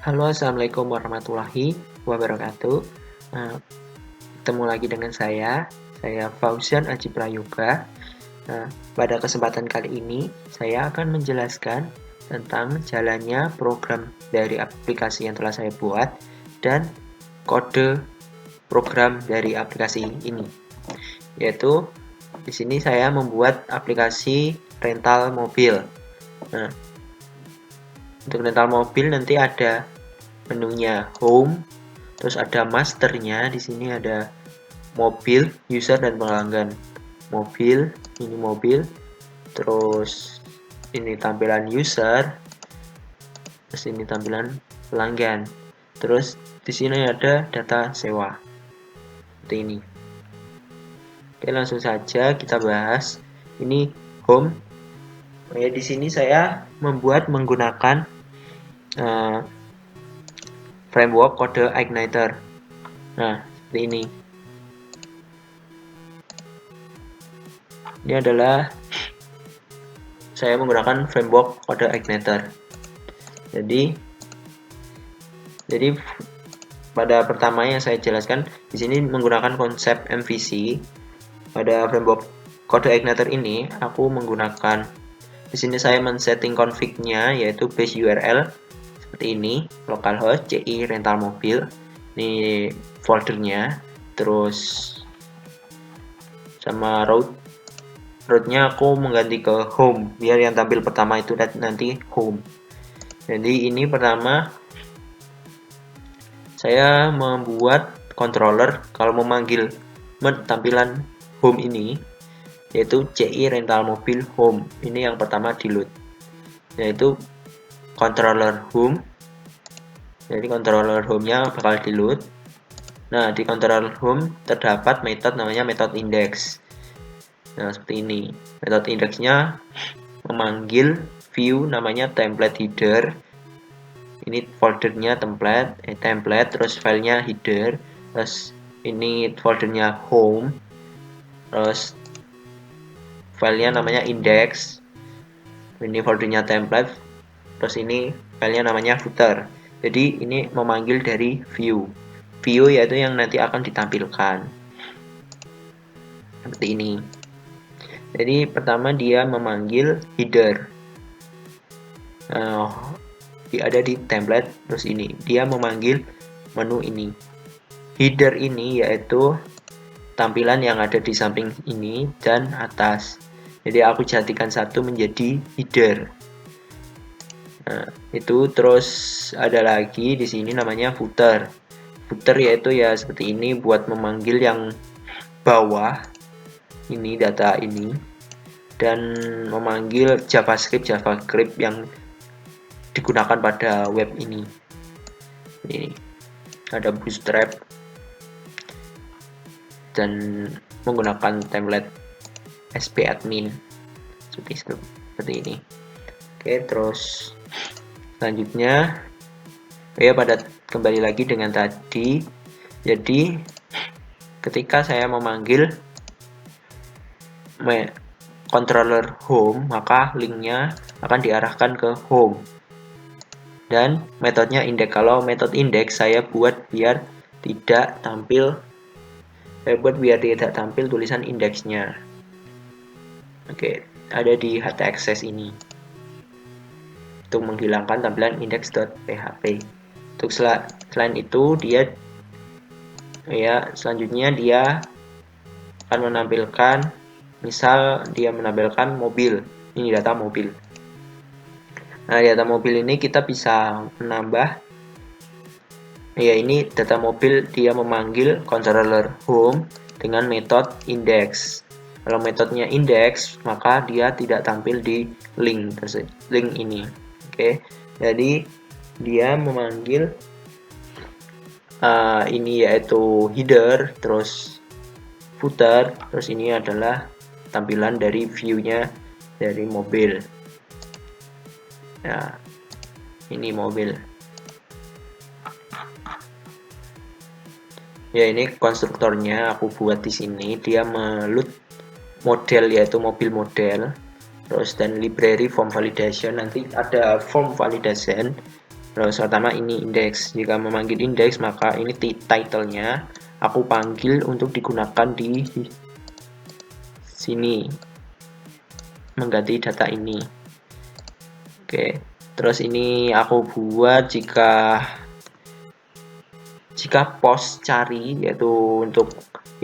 Halo, assalamualaikum warahmatullahi wabarakatuh. Nah, ketemu lagi dengan saya Fauzan Aji Prayoga. Nah, pada kesempatan kali ini, saya akan menjelaskan tentang jalannya program dari aplikasi yang telah saya buat dan kode program dari aplikasi ini. Yaitu di sini saya membuat aplikasi rental mobil. Nah, untuk rental mobil nanti ada menunya home, terus ada masternya. Di sini ada mobil, user dan pelanggan. Mobil, ini mobil, terus ini tampilan user, terus ini tampilan pelanggan. Terus di sini ada data sewa. Seperti ini. Oke, langsung saja kita bahas. Ini home. Ya, di sini saya membuat menggunakan framework kode Igniter. Nah, seperti ini. Ini adalah saya menggunakan framework kode Igniter. Jadi pada pertama yang saya jelaskan di sini menggunakan konsep MVC. Pada framework kode Igniter ini aku menggunakan, di sini saya men-setting config-nya yaitu base URL seperti ini, localhost CI rental mobil. Ini foldernya, terus sama route-nya aku mengganti ke home biar yang tampil pertama itu nanti home. Jadi ini pertama saya membuat controller kalau memanggil tampilan home ini, yaitu CI rental mobil home. Ini yang pertama di load, yaitu controller home. Jadi controller home-nya bakal di load. Nah, di controller home terdapat metode namanya method index. Nah, seperti ini. Method indexnya memanggil view namanya template header. Ini foldernya template, terus filenya header, terus ini foldernya home, terus filenya namanya index, ini foldernya template, terus ini filenya namanya footer. Jadi ini memanggil dari view yaitu yang nanti akan ditampilkan seperti ini. Jadi pertama dia memanggil header, ada di template, terus ini dia memanggil menu ini. Header ini yaitu tampilan yang ada di samping ini dan atas. Jadi aku jadikan satu menjadi header. Nah, itu terus ada lagi di sini namanya footer. Footer yaitu ya seperti ini buat memanggil yang bawah ini, data ini, dan memanggil JavaScript yang digunakan pada web ini. Ini ada bootstrap dan menggunakan template sp-admin seperti ini. Oke, terus selanjutnya kembali lagi dengan tadi. Jadi ketika saya memanggil controller home, maka linknya akan diarahkan ke home dan metodenya index. Kalau metode index saya buat biar tidak tampil tulisan indeksnya. Oke, ada di htaccess ini untuk menghilangkan tampilan index.php. Untuk selain itu selanjutnya dia akan menampilkan, misal dia menampilkan mobil. Ini data mobil. Nah, data mobil ini kita bisa menambah. Ini data mobil, dia memanggil controller home dengan metode index. Kalau metodenya index, maka dia tidak tampil di link ini. Oke, jadi dia memanggil ini yaitu header, terus footer, terus ini adalah tampilan dari view-nya dari mobil. Ya, ini mobil. Ya, ini konstruktornya aku buat di sini. Dia meload model yaitu mobil model, terus dan library form validation. Nanti ada form validation Terus pertama ini index. Jika memanggil index, maka ini title-nya aku panggil untuk digunakan di sini, mengganti data ini. Oke, terus ini aku buat jika post cari, yaitu untuk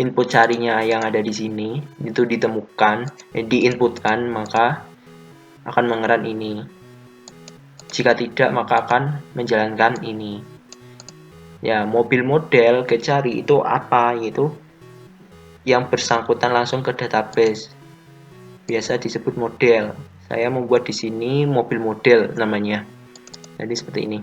input carinya yang ada di sini itu ditemukan, diinputkan, maka akan mengeran ini. Jika tidak, maka akan menjalankan ini. Ya, mobil model get cari itu apa? Yaitu yang bersangkutan langsung ke database. Biasa disebut model. Saya membuat di sini mobil model namanya. Jadi seperti ini.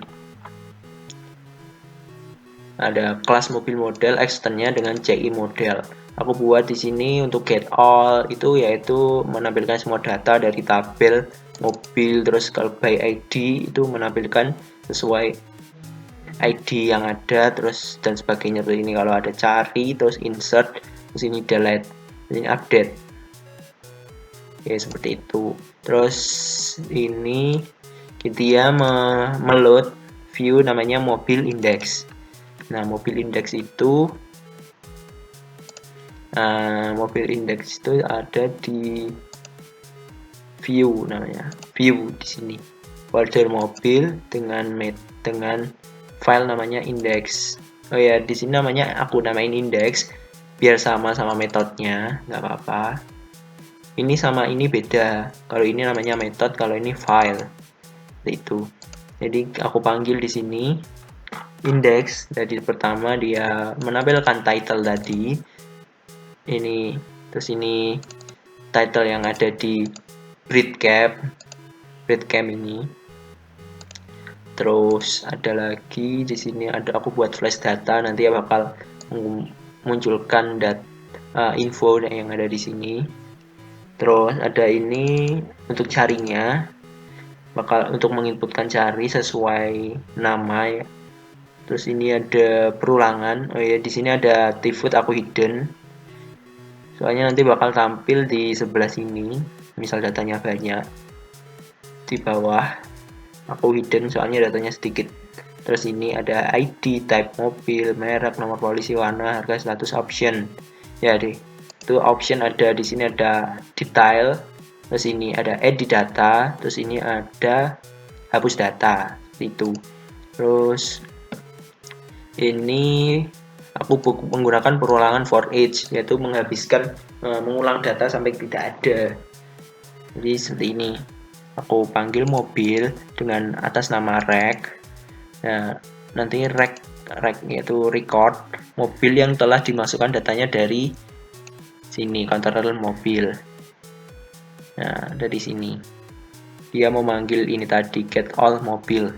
Ada kelas mobil model extendnya dengan CI model. Aku buat di sini untuk get all itu yaitu menampilkan semua data dari tabel mobil, terus kalau by ID itu menampilkan sesuai ID yang ada, terus dan sebagainya. Terus ini kalau ada cari, terus insert, terus ini delete, ini update. Oke, seperti itu. Terus ini dia meload view namanya mobil index. Nah, mobil index itu ada di view namanya. View di sini. Folder mobil dengan file namanya index. Oh ya, di sini namanya aku namain index biar sama metodenya, nggak apa-apa. Ini sama ini beda. Kalau ini namanya method, kalau ini file. Itu. Jadi aku panggil di sini index. Jadi pertama dia menampilkan title tadi. Ini terus ini title yang ada di breadcamp ini. Terus ada lagi di sini aku buat flash data, nanti bakal munculkan info yang ada di sini. Terus ada ini untuk carinya, bakal untuk menginputkan cari sesuai nama ya. Terus ini ada perulangan. Oh ya, di sini ada default aku hidden. Soalnya nanti bakal tampil di sebelah sini. Misal datanya banyak. Di bawah aku hidden soalnya datanya sedikit. Terus ini ada ID, type mobil, merek, nomor polisi, warna, harga, status, option. Ya deh. Itu option ada di sini, ada detail. Terus ini ada edit data, terus ini ada hapus data. Itu. Terus ini aku menggunakan perulangan for each, yaitu menghabiskan mengulang data sampai tidak ada. Jadi seperti ini. Aku panggil mobil dengan atas nama rec. Nah, nanti rec yaitu record mobil yang telah dimasukkan datanya dari sini, kontrol mobil. Nah, dari sini dia memanggil ini tadi get all mobil,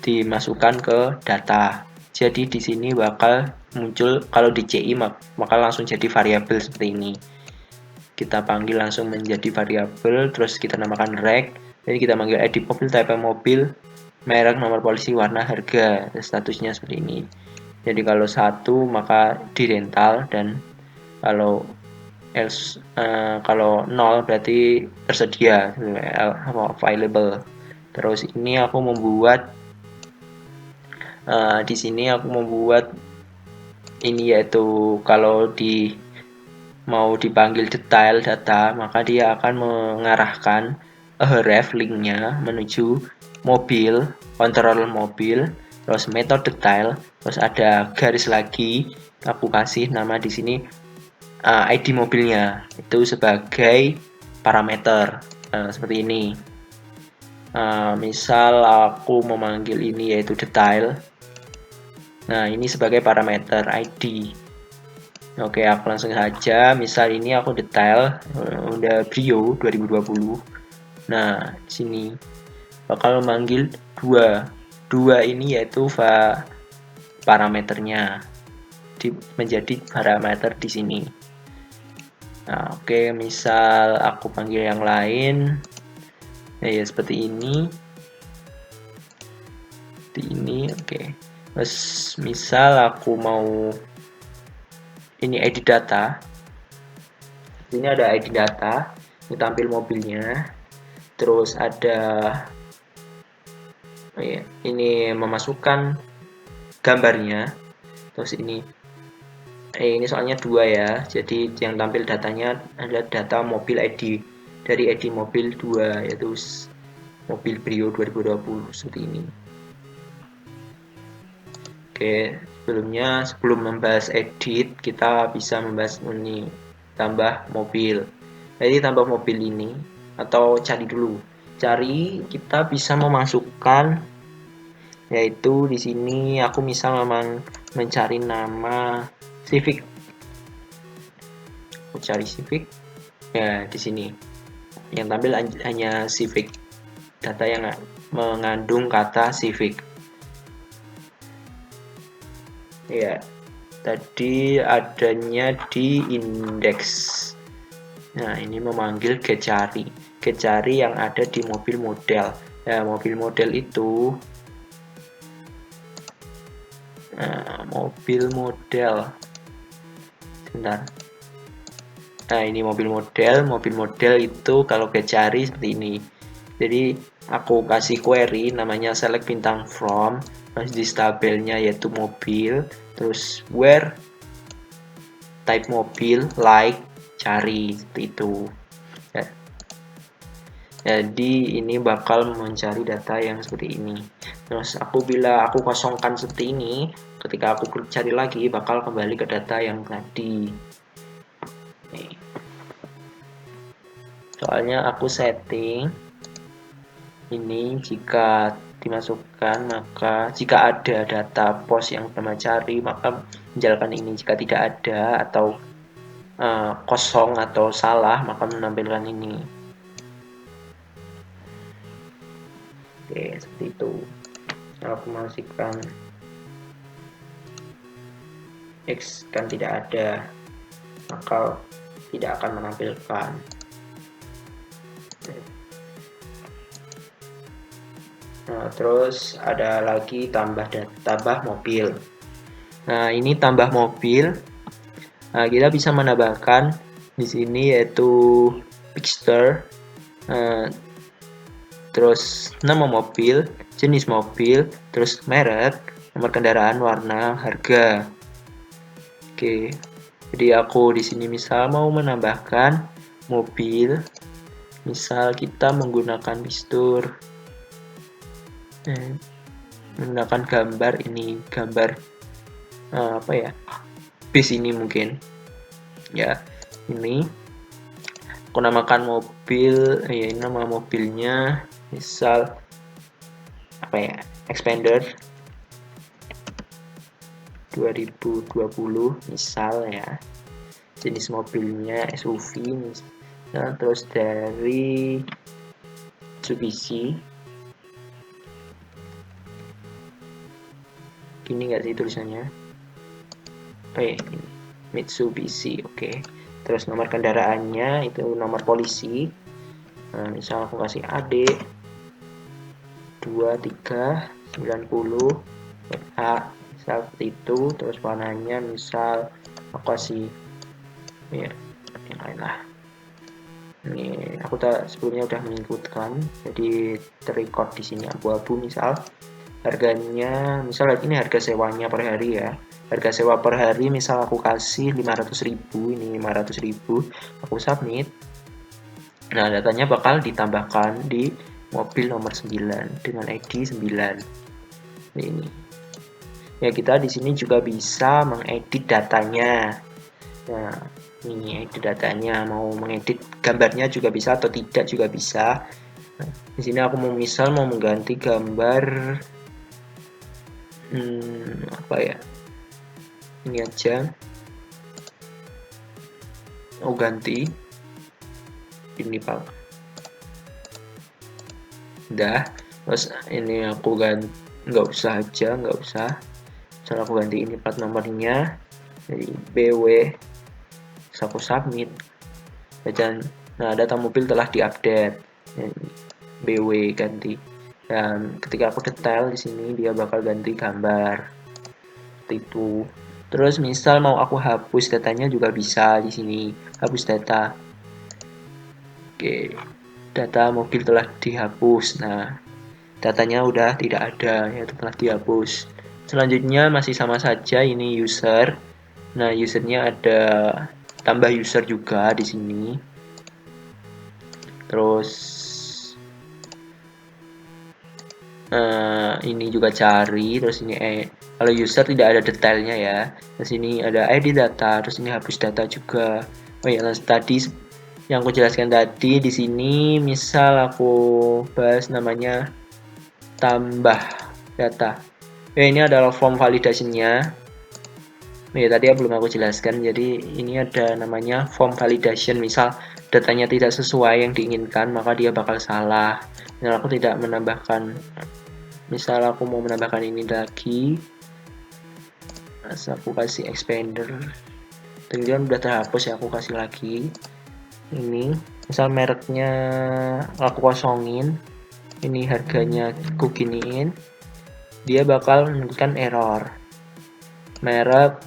dimasukkan ke data. Jadi di sini bakal muncul, kalau di CI maka langsung jadi variabel seperti ini. Kita panggil langsung menjadi variabel, terus kita namakan rec. Jadi kita panggil edit mobil, type mobil, merek, nomor polisi, warna, harga, statusnya seperti ini. Jadi kalau satu maka di rental, dan kalau kalau nol berarti tersedia, available. Terus ini aku membuat di sini aku membuat ini, yaitu kalau mau dipanggil detail data, maka dia akan mengarahkan href linknya menuju mobil, kontrol mobil, terus method detail, terus ada garis lagi, aku kasih nama di sini ID mobilnya itu sebagai parameter seperti ini. Misal aku memanggil ini yaitu detail. Nah, ini sebagai parameter ID. Oke, aku langsung saja. Misal ini aku detail Honda Brio 2020. Nah, sini bakal memanggil dua ini yaitu parameternya menjadi parameter di sini. Nah, oke, misal aku panggil yang lain. Ya, seperti ini. Seperti ini, oke. Terus misal aku mau ini ID data. Ini ada ID data, ini tampil mobilnya. Terus ada ini memasukkan gambarnya. Terus ini soalnya dua ya, jadi yang tampil datanya adalah data mobil ID dari ID mobil 2, yaitu mobil Brio 2020 seperti ini. Oke, sebelum membahas edit, kita bisa membahas ini tambah mobil. Jadi tambah mobil ini, atau cari dulu. Kita bisa memasukkan, yaitu di sini aku misal memang mencari nama Civic. Aku cari Civic. Ya, di sini. Yang tampil hanya Civic. Data yang mengandung kata Civic. Ya, tadi adanya di indeks. Nah, ini memanggil get cari yang ada di mobil model. Ya, mobil model itu mobil model. Sebentar. Nah, ini mobil model itu kalau get cari seperti ini. Jadi aku kasih query namanya select bintang from, terus di tabelnya yaitu mobil, terus where type mobil, like, cari, seperti itu ya. Jadi ini bakal mencari data yang seperti ini. Terus bila aku kosongkan seperti ini, ketika aku klik cari lagi bakal kembali ke data yang tadi. Nih. Soalnya aku setting ini jika dimasukkan, maka jika ada data pos yang pertama cari maka menjalankan ini, jika tidak ada atau kosong atau salah maka menampilkan ini. Oke, seperti itu. Aku masukkan X kan tidak ada, maka tidak akan menampilkan. Nah, terus ada lagi tambah mobil. Nah, ini tambah mobil. Nah, kita bisa menambahkan di sini yaitu picture, terus nama mobil, jenis mobil, terus merek, nomor kendaraan, warna, harga. Oke. Jadi aku di sini misal mau menambahkan mobil, misal kita menggunakan picture, menggunakan gambar ini, gambar apa ya, bis ini mungkin ya. Ini aku namakan mobil, ya ini nama mobilnya misal apa ya, Expander 2020 misal ya. Jenis mobilnya SUV misal, terus dari Mitsubishi. Gini nggak sih tulisannya? Ini Mitsubishi, oke. Terus nomor kendaraannya itu nomor polisi. Nah, misal aku kasih AD 2390 A, misal seperti itu. Terus warnanya misal aku kasih ya yang lain lah. Ini aku sebelumnya udah mengikutkan, jadi terrecord di sini abu-abu. Misal harganya, misal ini harga sewanya per hari ya. Harga sewa per hari misal aku kasih 500.000, ini 500.000, aku submit. Nah, datanya bakal ditambahkan di mobil nomor 9 dengan ID 9. Ini. Ya, kita di sini juga bisa mengedit datanya. Nah, ini edit datanya, mau mengedit gambarnya juga bisa atau tidak juga bisa. Nah, di sini aku misal mau mengganti gambar apa ya, ini aja, ganti ini pak, udah. Terus ini aku ganti, nggak usah, misal aku ganti ini plat nomornya jadi BW, terus aku submit. Dan nah, data mobil telah diupdate, BW ganti. Dan ketika aku detail di sini dia bakal ganti gambar seperti itu. Terus misal mau aku hapus datanya juga bisa di sini, hapus data. Oke, data mobil telah dihapus. Nah, datanya udah tidak ada, yaitu telah dihapus. Selanjutnya masih sama saja, ini user. Nah, usernya ada tambah user juga di sini. Terus ini juga cari, terus ini kalau user tidak ada detailnya ya. Terus ini ada ID data, terus ini hapus data juga. Oh ya, tadi yang aku jelaskan tadi di sini, misal aku bahas namanya tambah data. Ini adalah form validation-nya. Ya, tadi belum aku jelaskan. Jadi ini ada namanya form validation. Misal datanya tidak sesuai yang diinginkan, maka dia bakal salah. Nah, aku tidak menambahkan. Misal aku mau menambahkan ini lagi, aku kasih expander. Kemudian udah terhapus ya, aku kasih lagi. Ini, misal mereknya aku kosongin, ini harganya aku giniin, dia bakal menunjukkan error. Merek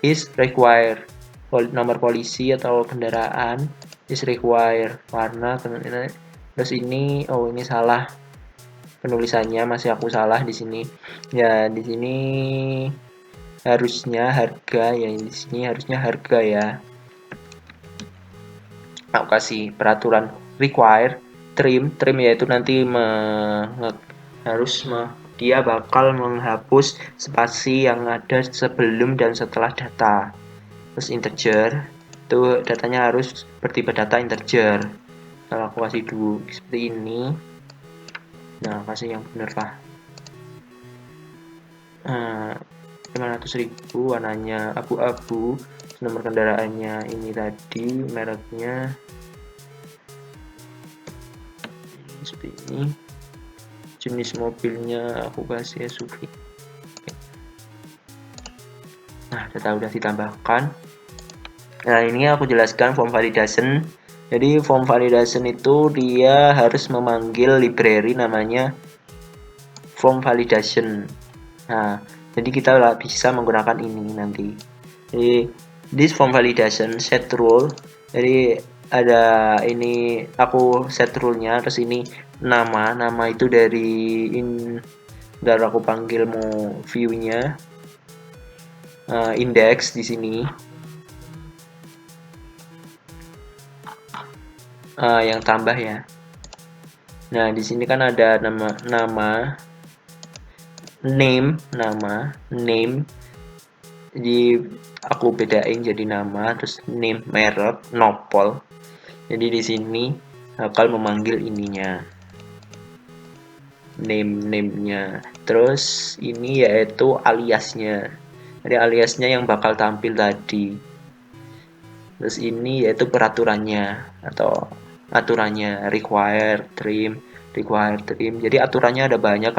is required. Nomor polisi atau kendaraan is required. Warna, terus ini, oh ini salah. Penulisannya masih aku salah di sini. Ya, di sini harusnya harga ya, di sini harusnya harga ya. Aku kasih peraturan require trim yaitu nanti dia bakal menghapus spasi yang ada sebelum dan setelah data. Terus integer itu datanya harus bertipe data integer. Kalau aku kasih dulu seperti ini, nah kasih yang benar lah. 500.000, warnanya abu-abu, nomor kendaraannya ini tadi, mereknya seperti ini, jenis mobilnya aku kasih SUV. Nah, data udah ditambahkan. Nah, ini aku jelaskan form validation. Jadi form validation itu dia harus memanggil library namanya form validation. Nah, jadi kita bisa menggunakan ini nanti. Jadi this form validation set rule. Jadi ada ini aku set rule-nya, terus ini nama itu dari aku panggil mau view-nya index di sini. Yang tambah ya. Nah, di sini kan ada nama name. Jadi aku bedain jadi nama, terus name merek nopol. Jadi di sini bakal memanggil ininya name-nya. Terus ini yaitu aliasnya. Jadi aliasnya yang bakal tampil tadi. Terus ini yaitu peraturannya atau aturannya require trim. Jadi aturannya ada banyak,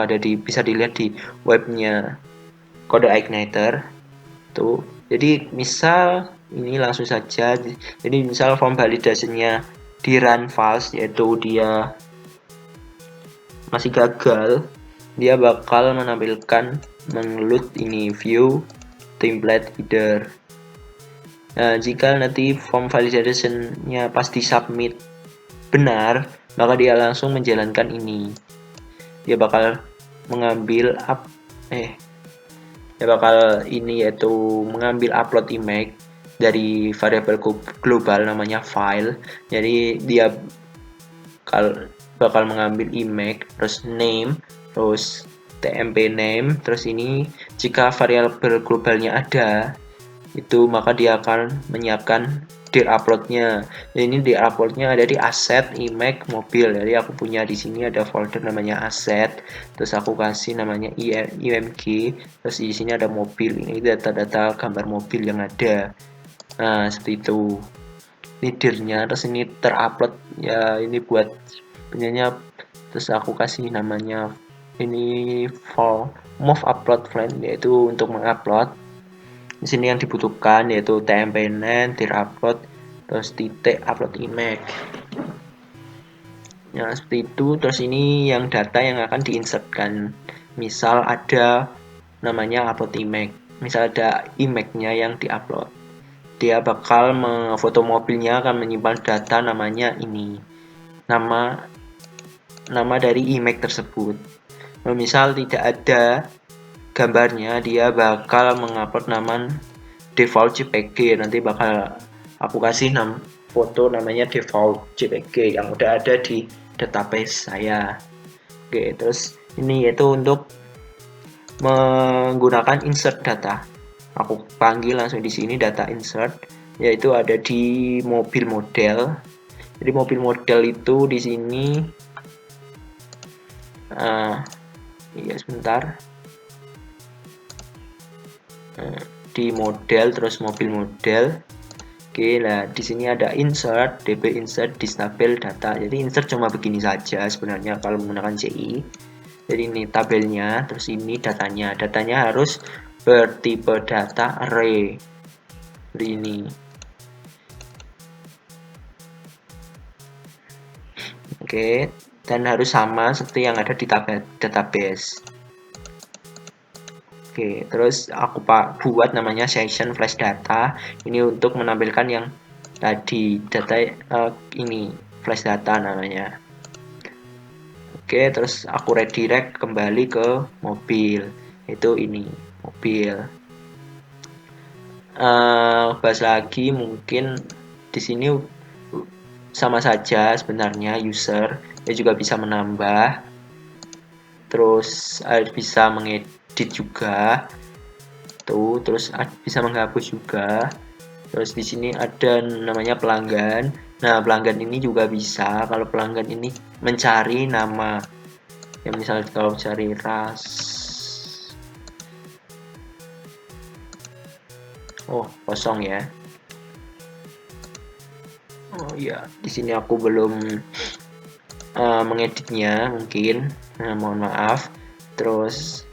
bisa dilihat di webnya Kode Igniter tuh. Jadi misal ini langsung saja, jadi misal form validasinya di run false, yaitu dia masih gagal, dia bakal menampilkan mengload ini view template header. Nah, jika nanti form validation-nya pas di submit benar, maka dia langsung menjalankan ini. Dia bakal mengambil yaitu mengambil upload image dari variabel global namanya file. Jadi dia bakal mengambil image, terus name, terus tmp name, terus ini jika variabel globalnya ada itu, maka dia akan menyiapkan dir uploadnya. Ini dir uploadnya ada di asset image mobil. Jadi aku punya di sini ada folder namanya asset, terus aku kasih namanya img, terus di sini ada mobil. Ini data-data gambar mobil yang ada. Nah, seperti itu. Ini dirnya, terus ini terupload ya, ini buat punyanya. Terus aku kasih namanya ini for move upload frame, yaitu untuk mengupload. Di sini yang dibutuhkan yaitu tmpn dir upload, terus titik upload image. Ya, seperti itu. Terus ini yang data yang akan diinsertkan. Misal ada namanya upload image, misal ada image-nya yang diupload, dia bakal foto mobilnya akan menyimpan data namanya ini, nama nama dari image tersebut. Nah, misal tidak ada gambarnya, dia bakal mengupload nama default JPG. Nanti bakal aku kasih foto namanya default JPG yang udah ada di database saya. Oke, terus ini yaitu untuk menggunakan insert data. Aku panggil langsung di sini data insert, yaitu ada di mobil model. Jadi mobil model itu di sini iya sebentar, di model terus mobil model. Oke, nah di sini ada insert, db insert disable data. Jadi insert cuma begini saja sebenarnya kalau menggunakan CI. Jadi ini tabelnya, terus ini datanya. Datanya harus bertipe data array. Seperti ini. Oke, dan harus sama seperti yang ada di database. Oke, terus aku buat namanya session flash data. Ini untuk menampilkan yang tadi data ini flash data namanya. Oke, terus aku redirect kembali ke mobil. Itu ini mobil. Bahas lagi mungkin di sini sama saja sebenarnya user dia juga bisa menambah, terus bisa mengedit juga tuh, terus bisa menghapus juga. Terus di sini ada namanya pelanggan. Nah, pelanggan ini juga bisa kalau pelanggan ini mencari nama. Ya misalnya kalau cari ras, oh kosong ya. Oh iya, di sini aku belum mengeditnya mungkin. Nah, mohon maaf. Terus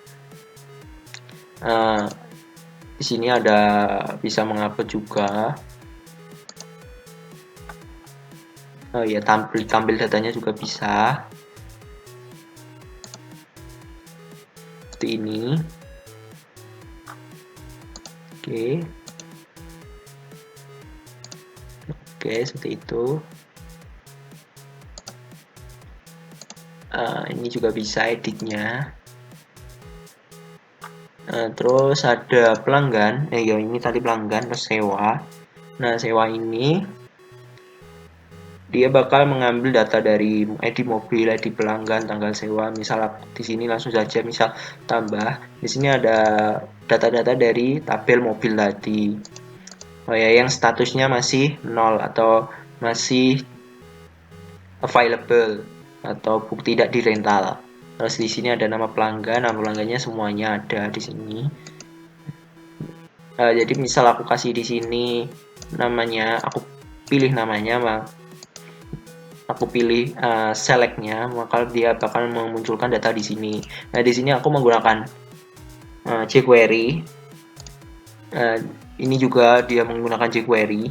di sini ada bisa mengupload juga. Oh iya, tampil datanya juga bisa. Seperti ini. Oke. Oke, seperti itu. Ini juga bisa editnya. Terus ada pelanggan, ya ini tadi pelanggan terus sewa. Nah, sewa ini dia bakal mengambil data dari ID mobil, ID pelanggan, tanggal sewa. Misal di sini langsung saja misal tambah. Di sini ada data-data dari tabel mobil tadi. Oh ya, yang statusnya masih 0 atau masih available atau tidak di rental. Terus di sini ada nama pelanggannya semuanya ada di sini. Jadi misal aku kasih di sini namanya, aku pilih namanya, aku pilih selectnya, maka dia bakal memunculkan data di sini. Nah, di sini aku menggunakan jQuery. Ini juga dia menggunakan jQuery.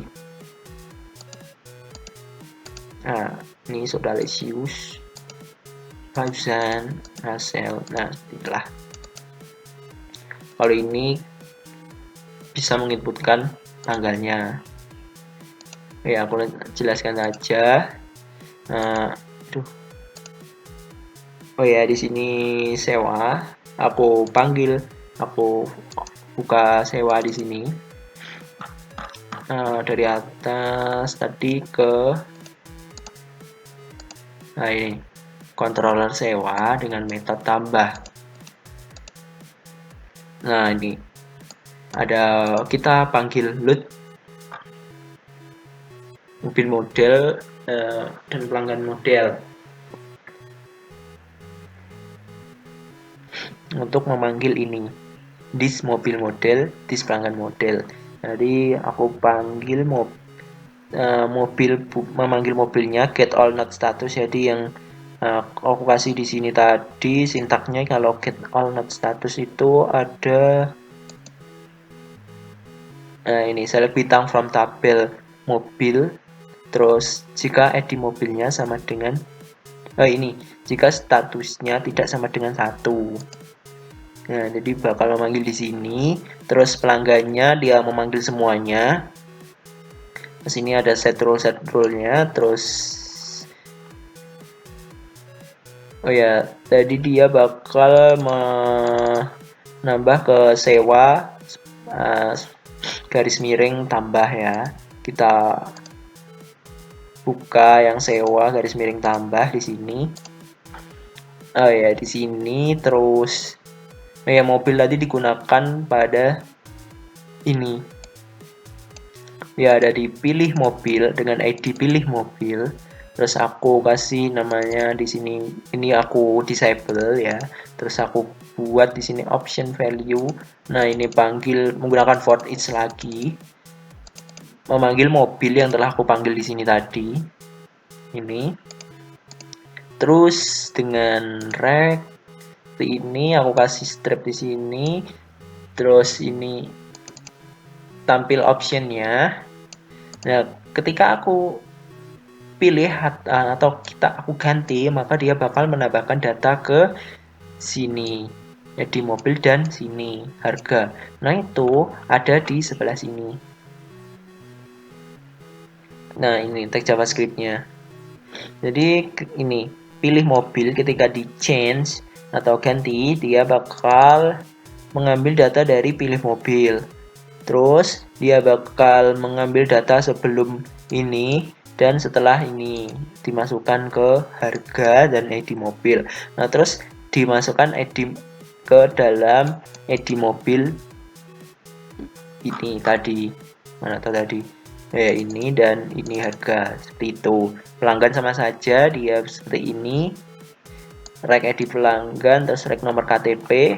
Nah, ini Sodalesius, Fauzan, Rasel. Nah, itulah. Kalau ini bisa menginputkan tanggalnya. Ya, aku jelaskan saja. Oh ya, di sini sewa. Aku panggil, aku buka sewa di sini. Dari atas tadi ke, nah ini controller sewa dengan metode tambah. Nah, ini ada, kita panggil load mobil model dan pelanggan model. Untuk memanggil ini this mobil model, this pelanggan model. Jadi aku panggil memanggil mobilnya get all not status. Jadi yang aku kasih di sini tadi sintaknya, kalau get all not status itu ada ini select bintang from tabel mobil, terus jika ID mobilnya sama dengan ini jika statusnya tidak sama dengan 1. Nah, jadi bakal memanggil di sini, terus pelanggannya dia memanggil semuanya. Di sini ada set rule-nya, terus Oh ya, tadi dia bakal menambah ke sewa uh, garis miring tambah ya. Kita buka yang sewa garis miring tambah di sini. Oh ya, di sini terus ya mobil tadi digunakan pada ini. Ya ada di pilih mobil dengan ID pilih mobil. Terus aku kasih namanya di sini, ini aku disable ya. Terus aku buat di sini option value. Nah, ini panggil menggunakan for each lagi. Memanggil mobil yang telah aku panggil di sini tadi. Ini. Terus dengan rect ini aku kasih strip di sini. Terus ini tampil optionnya. Nah, ketika aku pilih atau aku ganti, maka dia bakal menambahkan data ke sini ya, di mobil dan sini harga. Nah, itu ada di sebelah sini. Nah, ini teks JavaScript-nya. Jadi ini pilih mobil, ketika di change atau ganti, dia bakal mengambil data dari pilih mobil. Terus dia bakal mengambil data sebelum ini dan setelah ini dimasukkan ke harga dan ID mobil. Nah, terus dimasukkan ID ke dalam ID mobil ini tadi. Mana tahu tadi? Ini dan ini harga seperti itu. Pelanggan sama saja, dia seperti ini. Rek ID pelanggan, terus rek nomor KTP.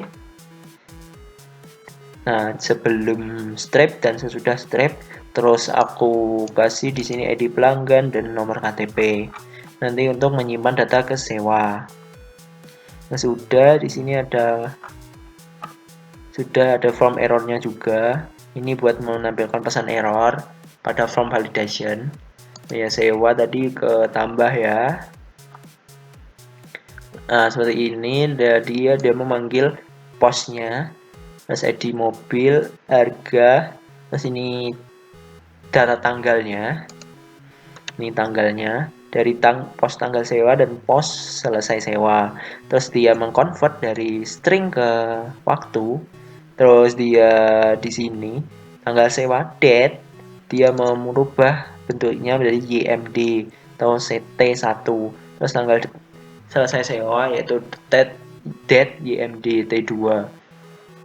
Nah, sebelum strip dan sesudah strip, terus aku kasih di sini ID pelanggan dan nomor KTP. Nanti untuk menyimpan data ke sewa. Nah, sudah di sini sudah ada form errornya juga. Ini buat menampilkan pesan error pada form validation. Ya, sewa tadi ke tambah ya. Nah, seperti ini dia memanggil posnya. Terus ID mobil, harga, terus ini data tanggalnya. Ini tanggalnya dari pos tanggal sewa dan pos selesai sewa. Terus dia mengconvert dari string ke waktu. Terus dia di sini tanggal sewa date, dia mau merubah bentuknya menjadi YMD atau CT1. Terus tanggal selesai sewa yaitu date YMD T2.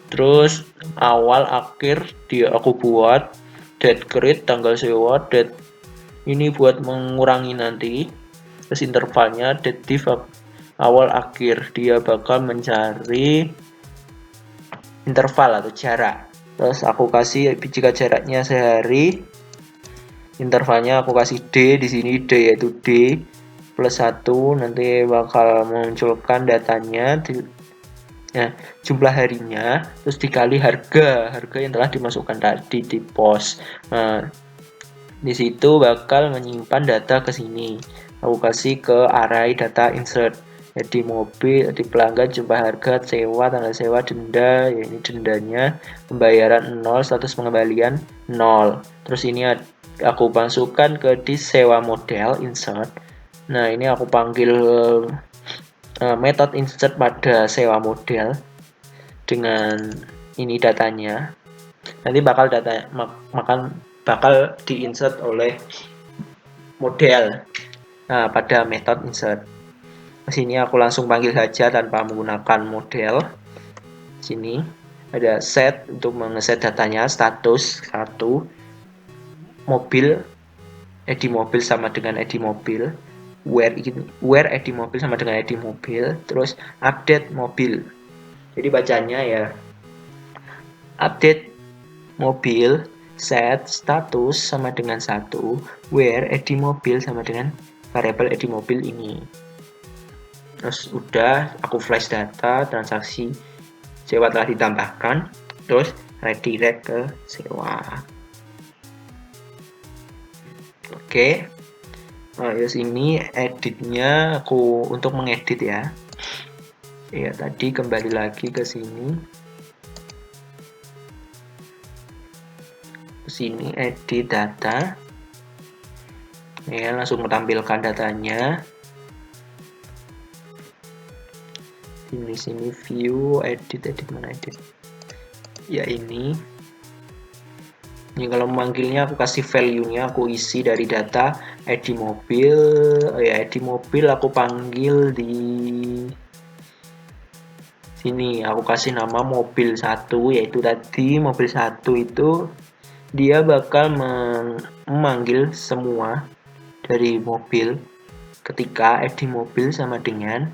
Terus awal akhir aku buat date create tanggal sewa, date ini buat mengurangi nanti. Terus intervalnya date div awal akhir, dia bakal mencari interval atau jarak. Terus aku kasih jika jaraknya sehari, intervalnya aku kasih D di sini, D yaitu D plus 1, nanti bakal memunculkan datanya. Nah, jumlah harinya terus dikali harga yang telah dimasukkan tadi di pos. Nah, di situ bakal menyimpan data ke sini. Aku kasih ke array data insert. Jadi mobil, di pelanggan, jumlah harga, sewa, tanggal sewa, denda, ya ini dendanya, pembayaran 0, status pengembalian 0. Terus ini aku masukkan ke di sewa model insert. Nah, ini aku panggil method insert pada sewa model dengan ini datanya. Nanti bakal diinsert oleh model. Nah, pada method insert. Sini aku langsung panggil saja tanpa menggunakan model. Sini ada set untuk mengeset datanya, status 1, mobil, ID mobil sama dengan ID mobil, where ID mobil sama dengan ID mobil, terus update mobil. Jadi bacanya ya update mobil, set status sama dengan 1, where ID mobil sama dengan variabel ID mobil ini. Terus udah aku flash data transaksi sewa telah ditambahkan, terus redirect ke sewa. Oke. Nah, ya sini editnya aku untuk mengedit ya. Ya, tadi kembali lagi ke sini. Ke sini edit data. Ya, langsung menampilkan datanya. sini view, edit mana edit ya, ini kalau memanggilnya aku kasih value-nya, aku isi dari data ID mobil. Ya, ID mobil aku panggil di sini, aku kasih nama mobil 1, yaitu tadi mobil 1 itu dia bakal memanggil semua dari mobil ketika ID mobil sama dengan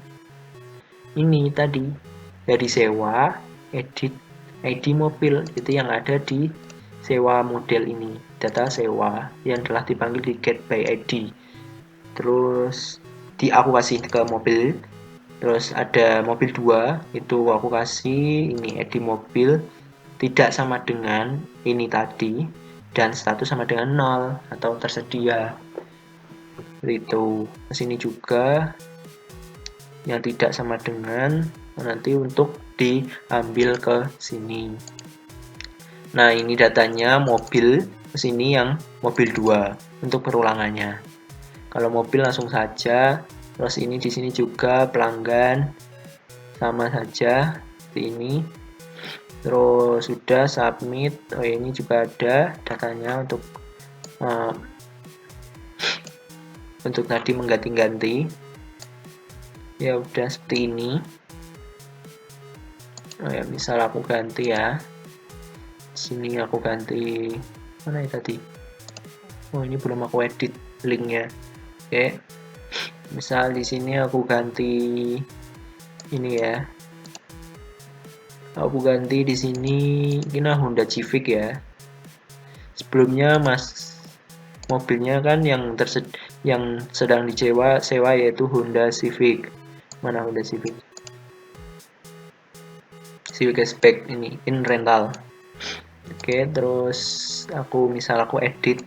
ini tadi, dari sewa, edit ID mobil, itu yang ada di sewa model ini, data sewa yang telah dipanggil di get by ID. Terus aku kasih ke mobil. Terus ada mobil 2, itu aku kasih ini ID mobil tidak sama dengan ini tadi, dan status sama dengan 0 atau tersedia. Itu sini juga yang tidak sama dengan, nanti untuk diambil ke sini. Nah, ini datanya mobil sini yang mobil 2 untuk perulangannya. Kalau mobil langsung saja. Terus ini di sini juga pelanggan sama saja seperti ini. Terus sudah submit. Oh, ini juga ada datanya untuk tadi mengganti-ganti. Ya udah seperti ini. Oh ya, misal aku ganti ya. Sini aku ganti mana ya tadi? Oh, ini belum aku edit linknya. Oke. Misal di sini aku ganti ini ya. Aku ganti di sini ini Honda Civic ya. Sebelumnya mobilnya kan yang sedang sewa yaitu Honda Civic. Mana Honda Civic? Civic Hatchback ini in rental. Oke, terus misal aku edit,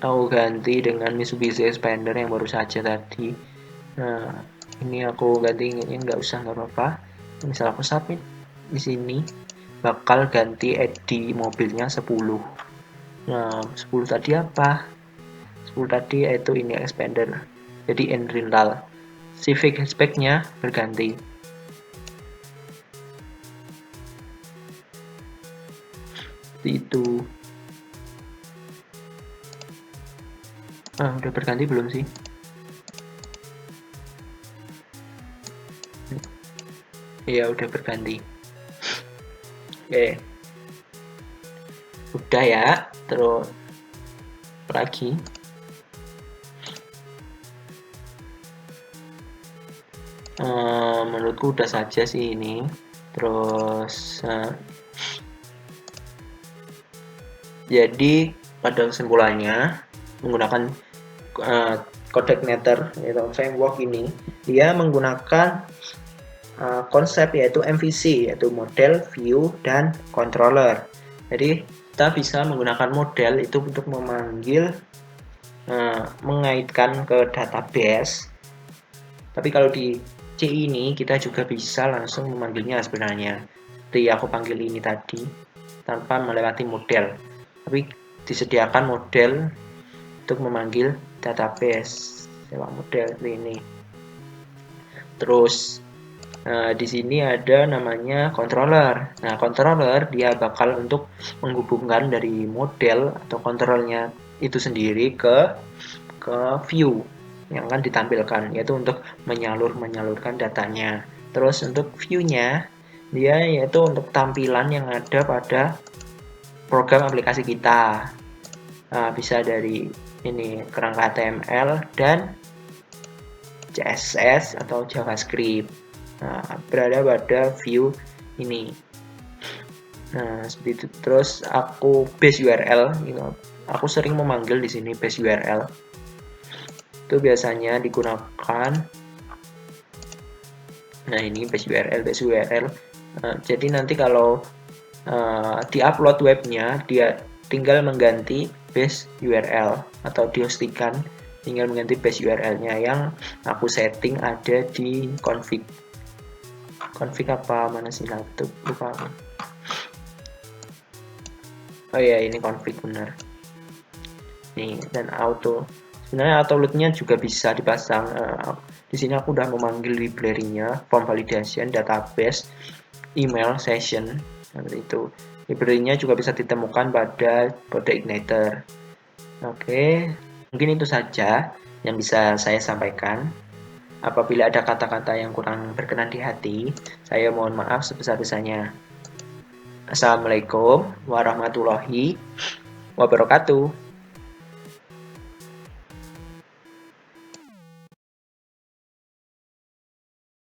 aku ganti dengan Mitsubishi Xpander yang baru saja tadi. Nah, ini aku ganti, ini nggak usah, nggak apa-apa. Misal aku submit di sini, bakal ganti ID mobilnya 10. Nah, 10 tadi apa? 10 tadi yaitu ini Xpander. Jadi in rental. Civic Hatchback-nya berganti. Itu. Udah berganti belum sih? Ya udah berganti. Oke. Udah ya. Terus lagi. Menurutku udah saja sih ini. Terus jadi pada kesimpulannya menggunakan CodeIgniter atau framework ini, dia menggunakan konsep yaitu MVC, yaitu model, view, dan controller. Jadi kita bisa menggunakan model itu untuk memanggil, mengaitkan ke database. Tapi kalau di C ini kita juga bisa langsung memanggilnya sebenarnya. Seperti aku panggil ini tadi tanpa melewati model. Tapi disediakan model untuk memanggil database sewa model ini. Terus di sini ada namanya controller. Nah, controller dia bakal untuk menghubungkan dari model atau kontrolnya itu sendiri ke view yang akan ditampilkan, yaitu untuk menyalurkan datanya. Terus untuk view-nya dia yaitu untuk tampilan yang ada pada program aplikasi kita. Bisa dari ini kerangka HTML dan CSS atau JavaScript. Berada pada view ini. Nah, seperti itu. Terus aku base URL, aku sering memanggil di sini base URL. Itu biasanya digunakan. Nah, ini base URL. Jadi nanti kalau di-upload webnya, dia tinggal mengganti base URL atau dihostikan tinggal mengganti base URL-nya yang aku setting ada di config apa mana sih laptop, lupa. Oh ya, ini config benar. Nih, dan auto. Sebenarnya auto load-nya juga bisa dipasang Di sini aku udah memanggil library-nya, form validation, database, email, session, seperti itu. Library-nya juga bisa ditemukan pada Project Igniter. Oke, mungkin itu saja yang bisa saya sampaikan. Apabila ada kata-kata yang kurang berkenan di hati, saya mohon maaf sebesar-besarnya. Assalamualaikum warahmatullahi wabarakatuh.